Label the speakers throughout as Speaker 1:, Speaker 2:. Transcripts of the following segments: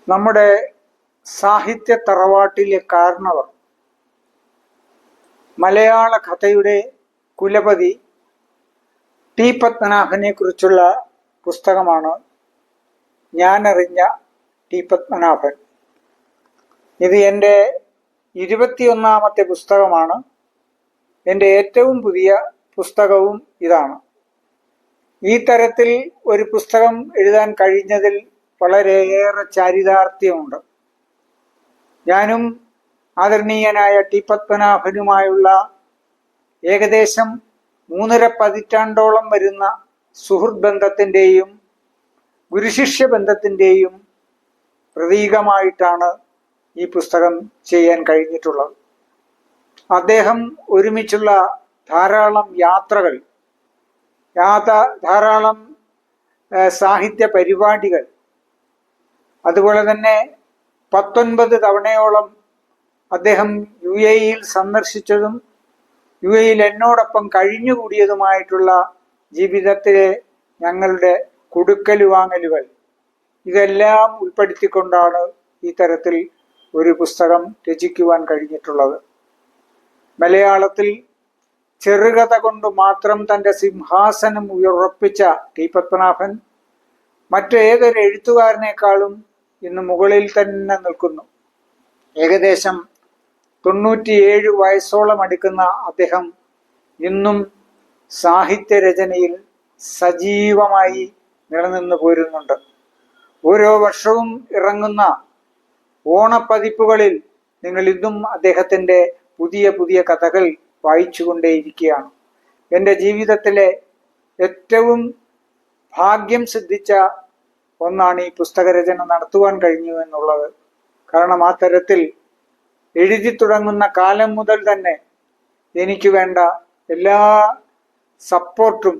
Speaker 1: നമ്മുടെ സാഹിത്യ തറവാട്ടിലെ കാരണവർ, മലയാള കഥയുടെ കുലപതി ടി പത്മനാഭനെ കുറിച്ചുള്ള പുസ്തകമാണ് ഞാനറിഞ്ഞ ടി പത്മനാഭൻ. ഇത് എൻ്റെ 21ാമത്തെ പുസ്തകമാണ്. എൻ്റെ ഏറ്റവും പുതിയ പുസ്തകവും ഇതാണ്. ഈ തരത്തിൽ ഒരു പുസ്തകം എഴുതാൻ കഴിഞ്ഞതിൽ വളരെയേറെ ചാരിതാർത്ഥ്യമുണ്ട്. ഞാനും ആദരണീയനായ ടി പത്മനാഭനുമായുള്ള ഏകദേശം 3.5 പതിറ്റാണ്ടോളം വരുന്ന സുഹൃത്ത് ബന്ധത്തിൻ്റെയും ഗുരുശിഷ്യ ബന്ധത്തിൻ്റെയും പ്രതീകമായിട്ടാണ് ഈ പുസ്തകം ചെയ്യാൻ കഴിഞ്ഞിട്ടുള്ളത്. അദ്ദേഹം ഒരുമിച്ചുള്ള ധാരാളം യാത്രകൾ, ധാരാളം സാഹിത്യ പരിപാടികൾ, അതുപോലെ തന്നെ 19 തവണയോളം അദ്ദേഹം UAE സന്ദർശിച്ചതും UAE എന്നോടൊപ്പം കഴിഞ്ഞുകൂടിയതുമായിട്ടുള്ള ജീവിതത്തിലെ ഞങ്ങളുടെ കൊടുക്കൽ വാങ്ങലുകൾ, ഇതെല്ലാം ഉൾപ്പെടുത്തിക്കൊണ്ടാണ് ഈ തരത്തിൽ ഒരു പുസ്തകം രചിക്കുവാൻ കഴിഞ്ഞിട്ടുള്ളത്. മലയാളത്തിൽ ചെറുകഥ കൊണ്ട് മാത്രം തൻ്റെ സിംഹാസനം ഉറപ്പിച്ച ടി പത്മനാഭൻ മറ്റേതൊരു എഴുത്തുകാരനേക്കാളും ഇന്ന് മുകളിൽ തന്നെ നിൽക്കുന്നു. ഏകദേശം 97 വയസ്സോളം അടുക്കുന്ന അദ്ദേഹം ഇന്നും സാഹിത്യരചനയിൽ സജീവമായി നിലനിന്ന് പോരുന്നുണ്ട്. ഓരോ വർഷവും ഇറങ്ങുന്ന ഓണപ്പതിപ്പുകളിൽ നിങ്ങൾ ഇന്നും അദ്ദേഹത്തിൻ്റെ പുതിയ പുതിയ കഥകൾ വായിച്ചുകൊണ്ടേയിരിക്കുകയാണ്. എൻ്റെ ജീവിതത്തിലെ ഏറ്റവും ഭാഗ്യം സിദ്ധിച്ച ഒന്നാണ് ഈ പുസ്തകരചന നടത്തുവാൻ കഴിഞ്ഞു എന്നുള്ളത്. കാരണം ആ തരത്തിൽ എഴുതി തുടങ്ങുന്ന കാലം മുതൽ തന്നെ എനിക്ക് വേണ്ട എല്ലാ സപ്പോർട്ടും,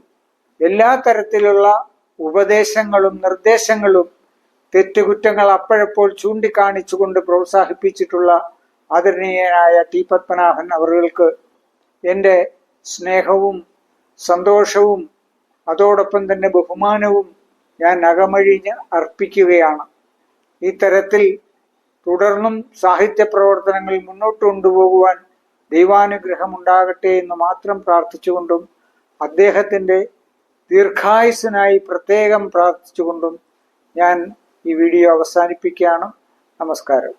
Speaker 1: എല്ലാ തരത്തിലുള്ള ഉപദേശങ്ങളും നിർദ്ദേശങ്ങളും, തെറ്റുകുറ്റങ്ങൾ അപ്പോഴപ്പോൾ ചൂണ്ടിക്കാണിച്ചുകൊണ്ട് പ്രോത്സാഹിപ്പിച്ചിട്ടുള്ള ആദരണീയനായ ടി പത്മനാഭൻ അവർക്ക് എൻ്റെ സ്നേഹവും സന്തോഷവും അതോടൊപ്പം തന്നെ ബഹുമാനവും ഞാൻ അകമഴിഞ്ഞ് അർപ്പിക്കുകയാണ്. ഈ തരത്തിൽ തുടർന്നും സാഹിത്യ പ്രവർത്തനങ്ങൾ മുന്നോട്ട് കൊണ്ടുപോകുവാൻ ദൈവാനുഗ്രഹം ഉണ്ടാകട്ടെ എന്ന് മാത്രം പ്രാർത്ഥിച്ചുകൊണ്ടും അദ്ദേഹത്തിൻ്റെ ദീർഘായുസ്സിനായി പ്രത്യേകം പ്രാർത്ഥിച്ചുകൊണ്ടും ഞാൻ ഈ വീഡിയോ അവസാനിപ്പിക്കുകയാണ്. നമസ്കാരം.